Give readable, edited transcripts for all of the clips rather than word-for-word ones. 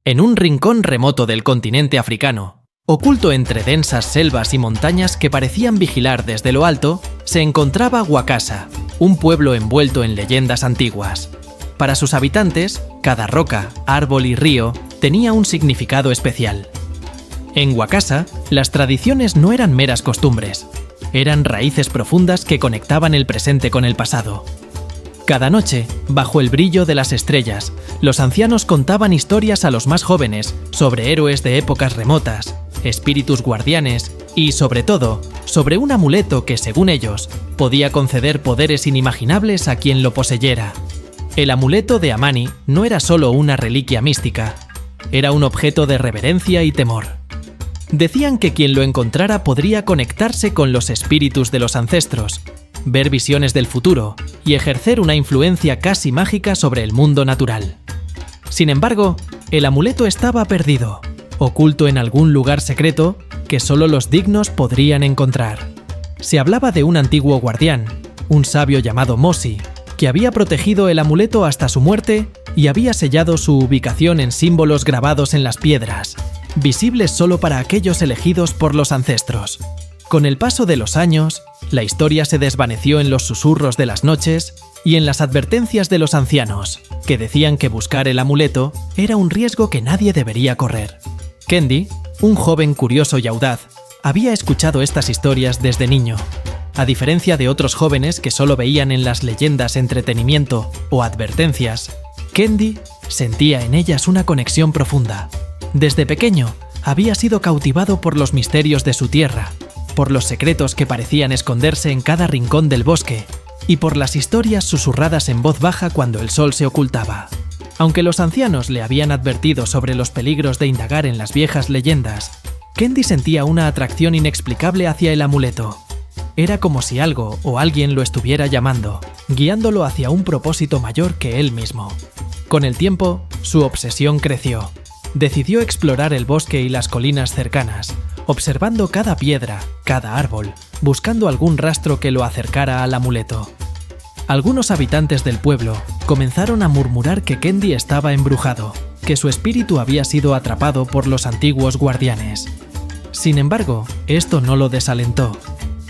En un rincón remoto del continente africano, oculto entre densas selvas y montañas que parecían vigilar desde lo alto, se encontraba Wakasa, un pueblo envuelto en leyendas antiguas. Para sus habitantes, cada roca, árbol y río tenía un significado especial. En Wakasa, las tradiciones no eran meras costumbres, eran raíces profundas que conectaban el presente con el pasado. Cada noche, bajo el brillo de las estrellas, los ancianos contaban historias a los más jóvenes sobre héroes de épocas remotas, espíritus guardianes y, sobre todo, sobre un amuleto que, según ellos, podía conceder poderes inimaginables a quien lo poseyera. El amuleto de Amani no era solo una reliquia mística, era un objeto de reverencia y temor. Decían que quien lo encontrara podría conectarse con los espíritus de los ancestros, ver visiones del futuro y ejercer una influencia casi mágica sobre el mundo natural. Sin embargo, el amuleto estaba perdido, oculto en algún lugar secreto que solo los dignos podrían encontrar. Se hablaba de un antiguo guardián, un sabio llamado Mosi, que había protegido el amuleto hasta su muerte y había sellado su ubicación en símbolos grabados en las piedras, visibles solo para aquellos elegidos por los ancestros. Con el paso de los años, la historia se desvaneció en los susurros de las noches y en las advertencias de los ancianos, que decían que buscar el amuleto era un riesgo que nadie debería correr. Kendi, un joven curioso y audaz, había escuchado estas historias desde niño. A diferencia de otros jóvenes que solo veían en las leyendas entretenimiento o advertencias, Kendi sentía en ellas una conexión profunda. Desde pequeño, había sido cautivado por los misterios de su tierra, por los secretos que parecían esconderse en cada rincón del bosque y por las historias susurradas en voz baja cuando el sol se ocultaba. Aunque los ancianos le habían advertido sobre los peligros de indagar en las viejas leyendas, Kendi sentía una atracción inexplicable hacia el amuleto. Era como si algo o alguien lo estuviera llamando, guiándolo hacia un propósito mayor que él mismo. Con el tiempo, su obsesión creció. Decidió explorar el bosque y las colinas cercanas, observando cada piedra, cada árbol, buscando algún rastro que lo acercara al amuleto. Algunos habitantes del pueblo comenzaron a murmurar que Kendi estaba embrujado, que su espíritu había sido atrapado por los antiguos guardianes. Sin embargo, esto no lo desalentó.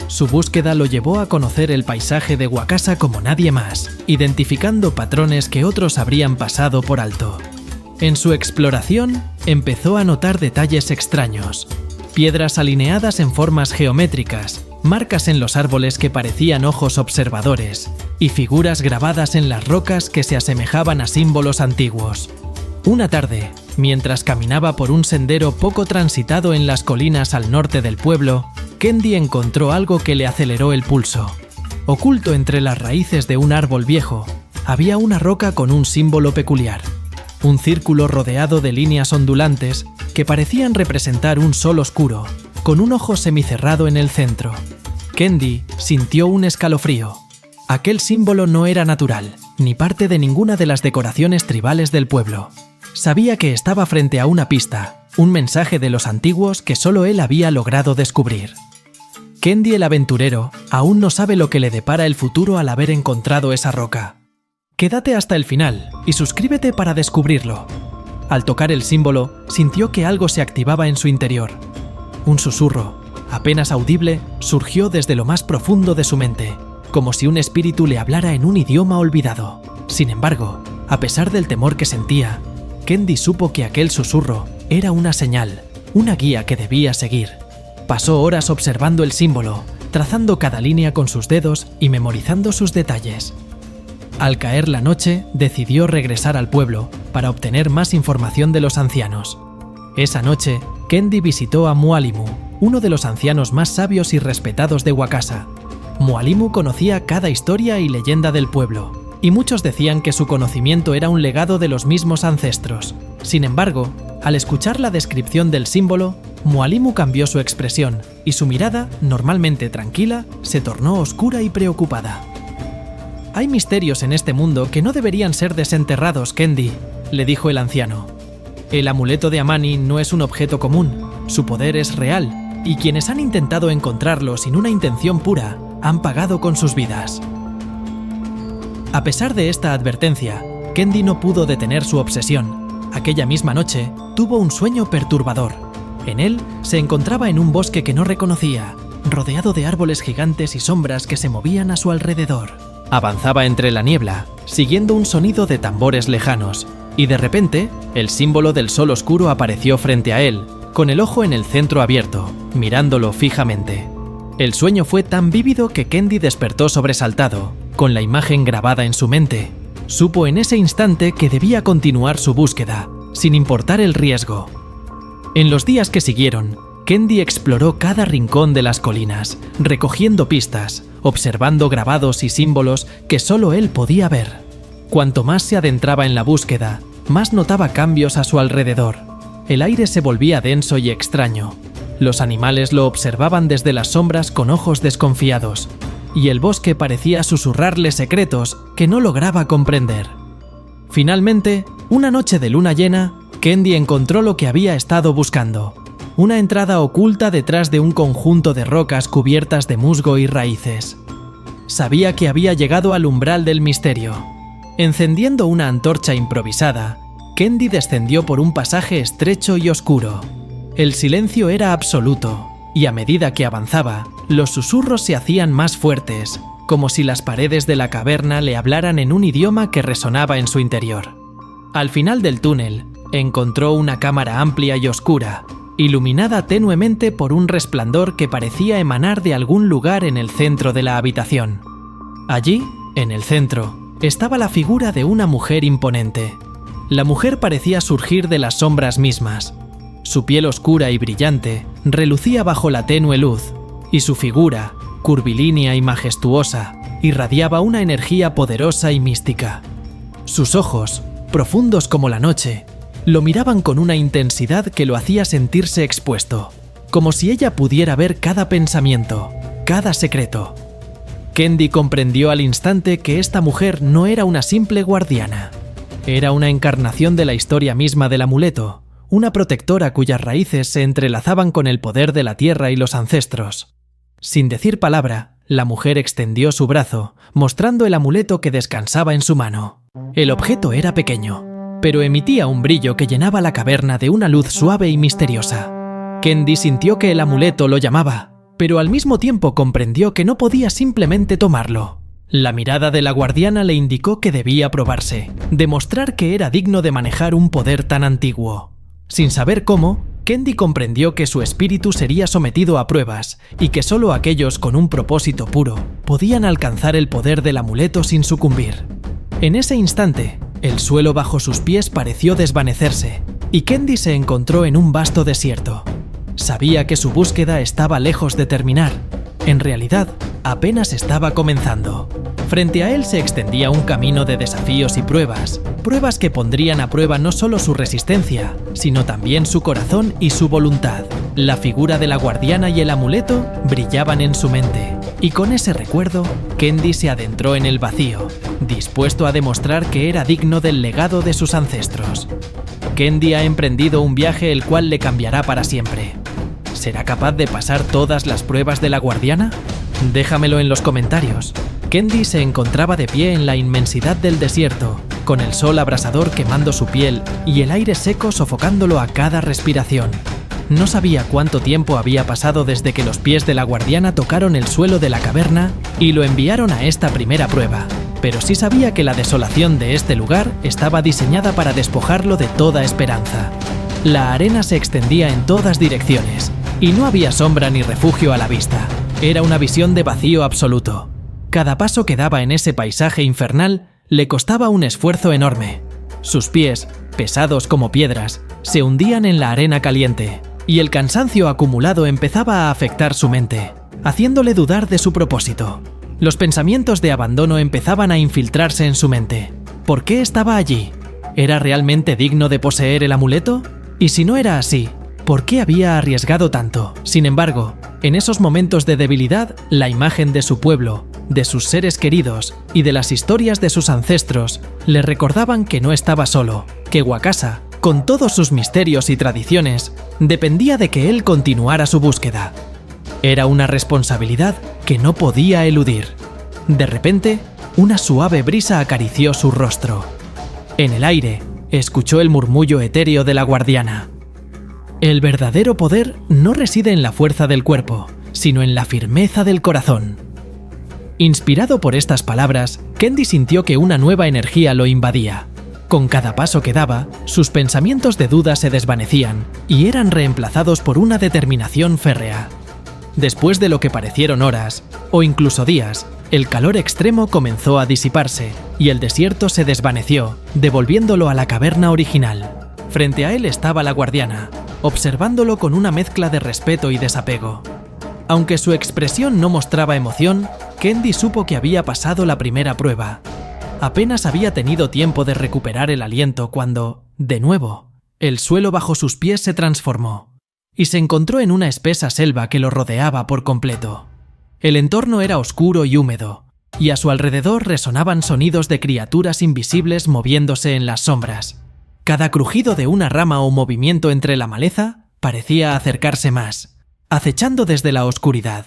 Su búsqueda lo llevó a conocer el paisaje de Wakasa como nadie más, identificando patrones que otros habrían pasado por alto. En su exploración, empezó a notar detalles extraños. Piedras alineadas en formas geométricas, marcas en los árboles que parecían ojos observadores, y figuras grabadas en las rocas que se asemejaban a símbolos antiguos. Una tarde, mientras caminaba por un sendero poco transitado en las colinas al norte del pueblo, Kendi encontró algo que le aceleró el pulso. Oculto entre las raíces de un árbol viejo, había una roca con un símbolo peculiar. Un círculo rodeado de líneas ondulantes que parecían representar un sol oscuro, con un ojo semicerrado en el centro. Kendi sintió un escalofrío. Aquel símbolo no era natural, ni parte de ninguna de las decoraciones tribales del pueblo. Sabía que estaba frente a una pista, un mensaje de los antiguos que solo él había logrado descubrir. Kendi el aventurero aún no sabe lo que le depara el futuro al haber encontrado esa roca. Quédate hasta el final y suscríbete para descubrirlo. Al tocar el símbolo, sintió que algo se activaba en su interior. Un susurro, apenas audible, surgió desde lo más profundo de su mente, como si un espíritu le hablara en un idioma olvidado. Sin embargo, a pesar del temor que sentía, Kendi supo que aquel susurro era una señal, una guía que debía seguir. Pasó horas observando el símbolo, trazando cada línea con sus dedos y memorizando sus detalles. Al caer la noche, decidió regresar al pueblo para obtener más información de los ancianos. Esa noche, Kendi visitó a Mualimu, uno de los ancianos más sabios y respetados de Wakasa. Mualimu conocía cada historia y leyenda del pueblo, y muchos decían que su conocimiento era un legado de los mismos ancestros. Sin embargo, al escuchar la descripción del símbolo, Mualimu cambió su expresión, y su mirada, normalmente tranquila, se tornó oscura y preocupada. «Hay misterios en este mundo que no deberían ser desenterrados, Kendi», le dijo el anciano. «El amuleto de Amani no es un objeto común, su poder es real, y quienes han intentado encontrarlo sin una intención pura han pagado con sus vidas». A pesar de esta advertencia, Kendi no pudo detener su obsesión. Aquella misma noche, tuvo un sueño perturbador. En él, se encontraba en un bosque que no reconocía, rodeado de árboles gigantes y sombras que se movían a su alrededor. Avanzaba entre la niebla, siguiendo un sonido de tambores lejanos, y de repente, el símbolo del sol oscuro apareció frente a él, con el ojo en el centro abierto, mirándolo fijamente. El sueño fue tan vívido que Kendi despertó sobresaltado, con la imagen grabada en su mente. Supo en ese instante que debía continuar su búsqueda, sin importar el riesgo. En los días que siguieron, Kendi exploró cada rincón de las colinas, recogiendo pistas, observando grabados y símbolos que solo él podía ver. Cuanto más se adentraba en la búsqueda, más notaba cambios a su alrededor. El aire se volvía denso y extraño. Los animales lo observaban desde las sombras con ojos desconfiados, y el bosque parecía susurrarle secretos que no lograba comprender. Finalmente, una noche de luna llena, Kendi encontró lo que había estado buscando: una entrada oculta detrás de un conjunto de rocas cubiertas de musgo y raíces. Sabía que había llegado al umbral del misterio. Encendiendo una antorcha improvisada, Kendi descendió por un pasaje estrecho y oscuro. El silencio era absoluto, y a medida que avanzaba, los susurros se hacían más fuertes, como si las paredes de la caverna le hablaran en un idioma que resonaba en su interior. Al final del túnel, encontró una cámara amplia y oscura, iluminada tenuemente por un resplandor que parecía emanar de algún lugar en el centro de la habitación. Allí, en el centro, estaba la figura de una mujer imponente. La mujer parecía surgir de las sombras mismas. Su piel oscura y brillante relucía bajo la tenue luz, y su figura, curvilínea y majestuosa, irradiaba una energía poderosa y mística. Sus ojos, profundos como la noche, lo miraban con una intensidad que lo hacía sentirse expuesto, como si ella pudiera ver cada pensamiento, cada secreto. Kendi comprendió al instante que esta mujer no era una simple guardiana. Era una encarnación de la historia misma del amuleto, una protectora cuyas raíces se entrelazaban con el poder de la tierra y los ancestros. Sin decir palabra, la mujer extendió su brazo, mostrando el amuleto que descansaba en su mano. El objeto era pequeño, pero emitía un brillo que llenaba la caverna de una luz suave y misteriosa. Kendi sintió que el amuleto lo llamaba, pero al mismo tiempo comprendió que no podía simplemente tomarlo. La mirada de la guardiana le indicó que debía probarse, demostrar que era digno de manejar un poder tan antiguo. Sin saber cómo, Kendi comprendió que su espíritu sería sometido a pruebas y que solo aquellos con un propósito puro podían alcanzar el poder del amuleto sin sucumbir. En ese instante, el suelo bajo sus pies pareció desvanecerse y Kendi se encontró en un vasto desierto. Sabía que su búsqueda estaba lejos de terminar. En realidad, apenas estaba comenzando. Frente a él se extendía un camino de desafíos y pruebas que pondrían a prueba no solo su resistencia, sino también su corazón y su voluntad. La figura de la guardiana y el amuleto brillaban en su mente, y con ese recuerdo, Kendi se adentró en el vacío, dispuesto a demostrar que era digno del legado de sus ancestros. Kendi ha emprendido un viaje el cual le cambiará para siempre. ¿Será capaz de pasar todas las pruebas de la guardiana? Déjamelo en los comentarios. Kendi se encontraba de pie en la inmensidad del desierto, con el sol abrasador quemando su piel y el aire seco sofocándolo a cada respiración. No sabía cuánto tiempo había pasado desde que los pies de la guardiana tocaron el suelo de la caverna y lo enviaron a esta primera prueba, pero sí sabía que la desolación de este lugar estaba diseñada para despojarlo de toda esperanza. La arena se extendía en todas direcciones, y no había sombra ni refugio a la vista. Era una visión de vacío absoluto. Cada paso que daba en ese paisaje infernal le costaba un esfuerzo enorme. Sus pies, pesados como piedras, se hundían en la arena caliente, y el cansancio acumulado empezaba a afectar su mente, haciéndole dudar de su propósito. Los pensamientos de abandono empezaban a infiltrarse en su mente. ¿Por qué estaba allí? ¿Era realmente digno de poseer el amuleto? Y si no era así, ¿por qué había arriesgado tanto? Sin embargo, en esos momentos de debilidad, la imagen de su pueblo, de sus seres queridos y de las historias de sus ancestros le recordaban que no estaba solo, que Wakasa, con todos sus misterios y tradiciones, dependía de que él continuara su búsqueda. Era una responsabilidad que no podía eludir. De repente, una suave brisa acarició su rostro. En el aire, escuchó el murmullo etéreo de la guardiana. El verdadero poder no reside en la fuerza del cuerpo, sino en la firmeza del corazón. Inspirado por estas palabras, Kendi sintió que una nueva energía lo invadía. Con cada paso que daba, sus pensamientos de duda se desvanecían y eran reemplazados por una determinación férrea. Después de lo que parecieron horas, o incluso días, el calor extremo comenzó a disiparse y el desierto se desvaneció, devolviéndolo a la caverna original. Frente a él estaba la guardiana, observándolo con una mezcla de respeto y desapego. Aunque su expresión no mostraba emoción, Kendi supo que había pasado la primera prueba. Apenas había tenido tiempo de recuperar el aliento cuando, de nuevo, el suelo bajo sus pies se transformó y se encontró en una espesa selva que lo rodeaba por completo. El entorno era oscuro y húmedo, y a su alrededor resonaban sonidos de criaturas invisibles moviéndose en las sombras. Cada crujido de una rama o movimiento entre la maleza parecía acercarse más, acechando desde la oscuridad.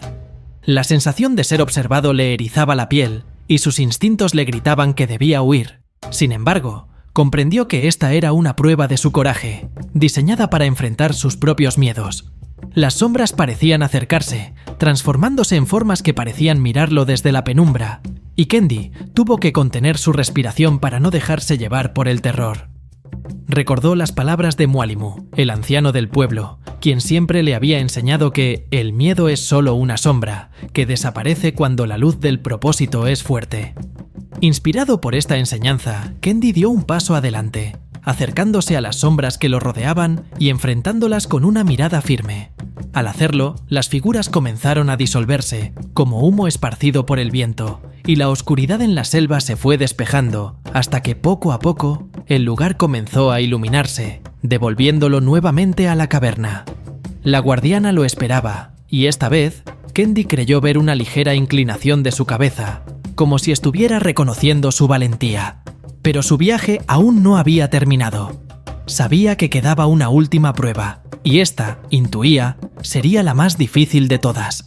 La sensación de ser observado le erizaba la piel y sus instintos le gritaban que debía huir. Sin embargo, comprendió que esta era una prueba de su coraje, diseñada para enfrentar sus propios miedos. Las sombras parecían acercarse, transformándose en formas que parecían mirarlo desde la penumbra, y Kendi tuvo que contener su respiración para no dejarse llevar por el terror. Recordó las palabras de Mualimu, el anciano del pueblo, quien siempre le había enseñado que el miedo es solo una sombra, que desaparece cuando la luz del propósito es fuerte. Inspirado por esta enseñanza, Kendi dio un paso adelante, acercándose a las sombras que lo rodeaban y enfrentándolas con una mirada firme. Al hacerlo, las figuras comenzaron a disolverse, como humo esparcido por el viento, y la oscuridad en la selva se fue despejando, hasta que poco a poco el lugar comenzó a iluminarse, devolviéndolo nuevamente a la caverna. La guardiana lo esperaba, y esta vez, Kendi creyó ver una ligera inclinación de su cabeza, como si estuviera reconociendo su valentía. Pero su viaje aún no había terminado. Sabía que quedaba una última prueba, y esta, intuía, sería la más difícil de todas.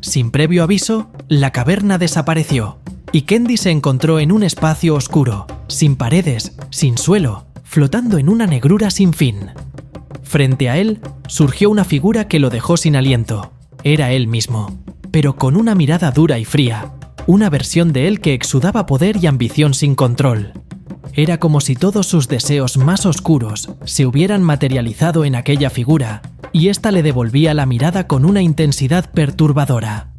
Sin previo aviso, la caverna desapareció, y Kendi se encontró en un espacio oscuro, sin paredes, sin suelo, flotando en una negrura sin fin. Frente a él, surgió una figura que lo dejó sin aliento. Era él mismo, pero con una mirada dura y fría, una versión de él que exudaba poder y ambición sin control. Era como si todos sus deseos más oscuros se hubieran materializado en aquella figura, y ésta le devolvía la mirada con una intensidad perturbadora.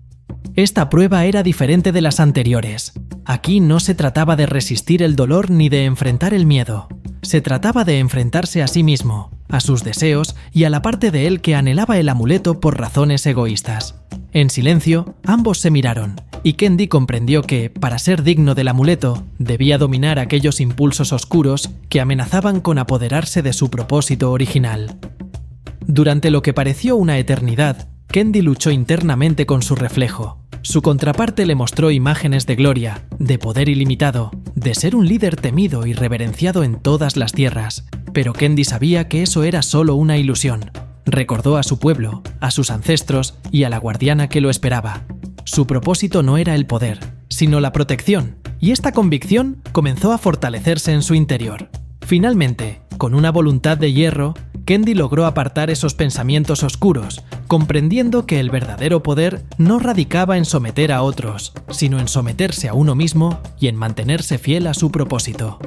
Esta prueba era diferente de las anteriores. Aquí no se trataba de resistir el dolor ni de enfrentar el miedo. Se trataba de enfrentarse a sí mismo, a sus deseos y a la parte de él que anhelaba el amuleto por razones egoístas. En silencio, ambos se miraron, y Kendi comprendió que, para ser digno del amuleto, debía dominar aquellos impulsos oscuros que amenazaban con apoderarse de su propósito original. Durante lo que pareció una eternidad, Kendi luchó internamente con su reflejo. Su contraparte le mostró imágenes de gloria, de poder ilimitado, de ser un líder temido y reverenciado en todas las tierras, pero Kendi sabía que eso era solo una ilusión. Recordó a su pueblo, a sus ancestros y a la guardiana que lo esperaba. Su propósito no era el poder, sino la protección, y esta convicción comenzó a fortalecerse en su interior. Finalmente, con una voluntad de hierro, Kendi logró apartar esos pensamientos oscuros, comprendiendo que el verdadero poder no radicaba en someter a otros, sino en someterse a uno mismo y en mantenerse fiel a su propósito.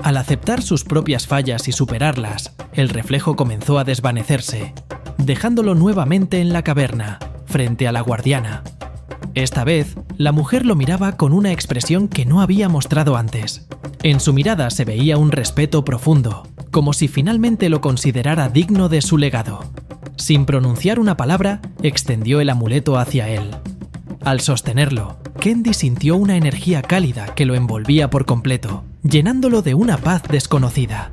Al aceptar sus propias fallas y superarlas, el reflejo comenzó a desvanecerse, dejándolo nuevamente en la caverna, frente a la guardiana. Esta vez, la mujer lo miraba con una expresión que no había mostrado antes. En su mirada se veía un respeto profundo, como si finalmente lo considerara digno de su legado. Sin pronunciar una palabra, extendió el amuleto hacia él. Al sostenerlo, Kendi sintió una energía cálida que lo envolvía por completo, llenándolo de una paz desconocida.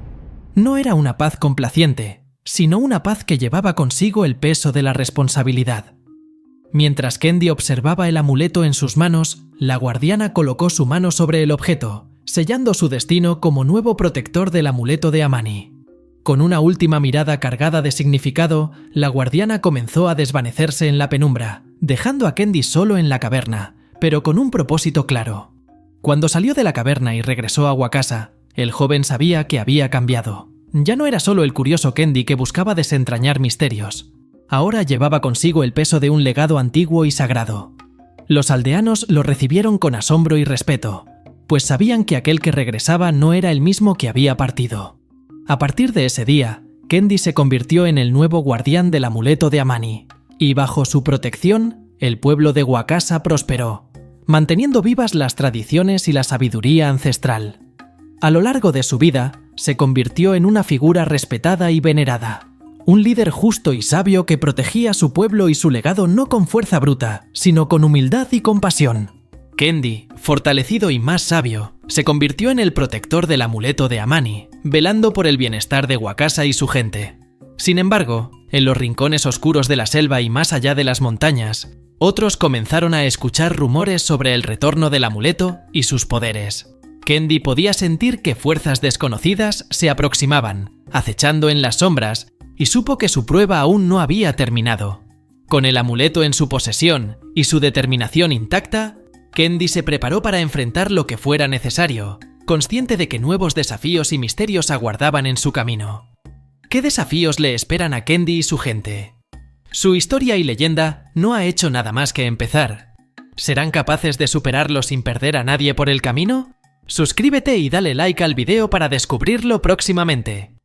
No era una paz complaciente, sino una paz que llevaba consigo el peso de la responsabilidad. Mientras Kendi observaba el amuleto en sus manos, la guardiana colocó su mano sobre el objeto, sellando su destino como nuevo protector del amuleto de Amani. Con una última mirada cargada de significado, la guardiana comenzó a desvanecerse en la penumbra, dejando a Kendi solo en la caverna, pero con un propósito claro. Cuando salió de la caverna y regresó a Wakasa, El joven sabía que había cambiado. Ya no era solo el curioso Kendi que buscaba desentrañar misterios. Ahora llevaba consigo el peso de un legado antiguo y sagrado. Los aldeanos lo recibieron con asombro y respeto, pues sabían que aquel que regresaba no era el mismo que había partido. A partir de ese día, Kendi se convirtió en el nuevo guardián del amuleto de Amani, y bajo su protección, el pueblo de Wakasa prosperó, manteniendo vivas las tradiciones y la sabiduría ancestral. A lo largo de su vida, se convirtió en una figura respetada y venerada, un líder justo y sabio que protegía a su pueblo y su legado no con fuerza bruta, sino con humildad y compasión. Kendi, fortalecido y más sabio, se convirtió en el protector del amuleto de Amani, velando por el bienestar de Wakasa y su gente. Sin embargo, en los rincones oscuros de la selva y más allá de las montañas, otros comenzaron a escuchar rumores sobre el retorno del amuleto y sus poderes. Kendi podía sentir que fuerzas desconocidas se aproximaban, acechando en las sombras, y supo que su prueba aún no había terminado. Con el amuleto en su posesión y su determinación intacta, Kendi se preparó para enfrentar lo que fuera necesario, consciente de que nuevos desafíos y misterios aguardaban en su camino. ¿Qué desafíos le esperan a Kendi y su gente? Su historia y leyenda no ha hecho nada más que empezar. ¿Serán capaces de superarlo sin perder a nadie por el camino? Suscríbete y dale like al video para descubrirlo próximamente.